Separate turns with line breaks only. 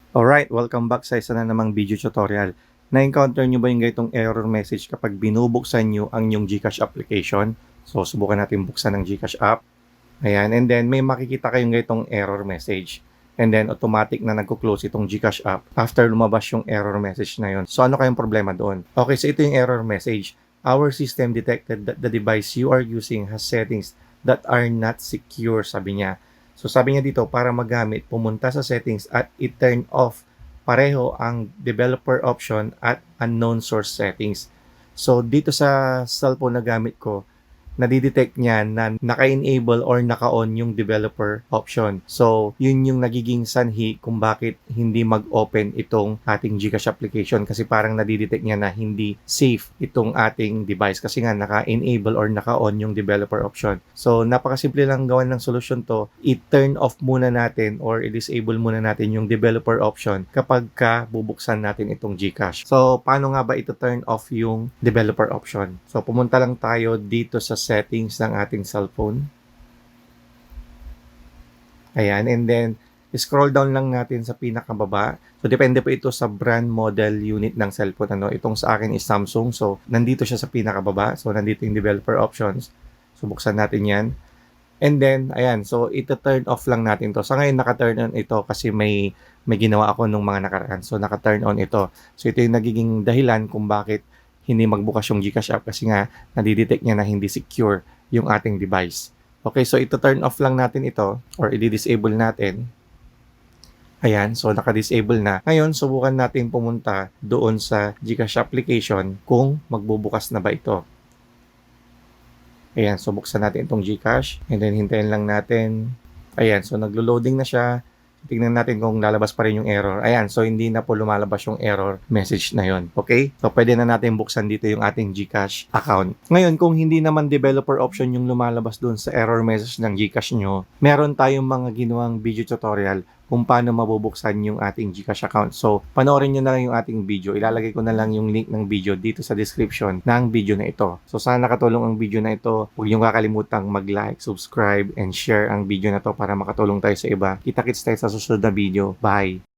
Alright, welcome back sa isa na namang video tutorial. Na-encounter nyo ba yung ganitong error message kapag binubuksan nyo ang inyong GCash application? So, subukan natin buksan ng GCash app. Ayan, and then may makikita kayong ganitong error message. And then automatic na nagko-close itong GCash app after lumabas yung error message na yun. So, ano kayong problema doon? Okay, so ito yung error message. Our system detected that the device you are using has settings that are not secure, sabi niya. So sabi niya dito, para magamit, pumunta sa settings at i-turn off pareho ang developer option at unknown source settings. So dito sa cellphone na gamit ko, nadidetect niya na naka-enable or naka-on yung developer option. So, yun yung nagiging sanhi kung bakit hindi mag-open itong ating GCash application kasi parang nadidetect niya na hindi safe itong ating device kasi nga naka-enable or naka-on yung developer option. So, napakasimple lang gawan ng solusyon to. I-turn off muna natin or i-disable muna natin yung developer option kapag ka bubuksan natin itong GCash. So, paano nga ba ito turn off yung developer option? So, pumunta lang tayo dito sa settings ng ating cellphone. Ayan, and then scroll down lang natin sa pinakababa. So, depende po ito sa brand model unit ng cellphone. Itong sa akin is Samsung. So, nandito siya sa pinakababa. So, nandito yung developer options. So, buksan natin yan. And then, ayan, so ito-turn off lang natin to. Sa ngayon, naka-turn on ito kasi may ginawa ako nung mga nakaraan. So, naka-turn on ito. So, ito yung nagiging dahilan kung bakit hindi magbukas yung GCash app kasi nga nadidetect niya na hindi secure yung ating device. Okay, so ito-turn off lang natin ito or i-disable natin. Ayan, so naka-disable na. Ngayon, subukan natin pumunta doon sa GCash application kung magbubukas na ba ito. Ayan, so buksan natin itong GCash and then hintayin lang natin. Ayan, so naglo-loading na siya. Tingnan natin kung lalabas pa rin yung error. Ayan, so hindi na po lumalabas yung error message na yon. Okay? So pwede na natin buksan dito yung ating GCash account. Ngayon, kung hindi naman developer option yung lumalabas doon sa error message ng GCash nyo, meron tayong mga ginawang video tutorial kung paano mabubuksan yung ating GCash account. So, panoorin nyo na lang yung ating video. Ilalagay ko na lang yung link ng video dito sa description ng video na ito. So, sana nakatulong ang video na ito. Huwag nyo kakalimutang mag-like, subscribe, and share ang video na to para makatulong tayo sa iba. Kita-kits tayo sa susunod na video. Bye!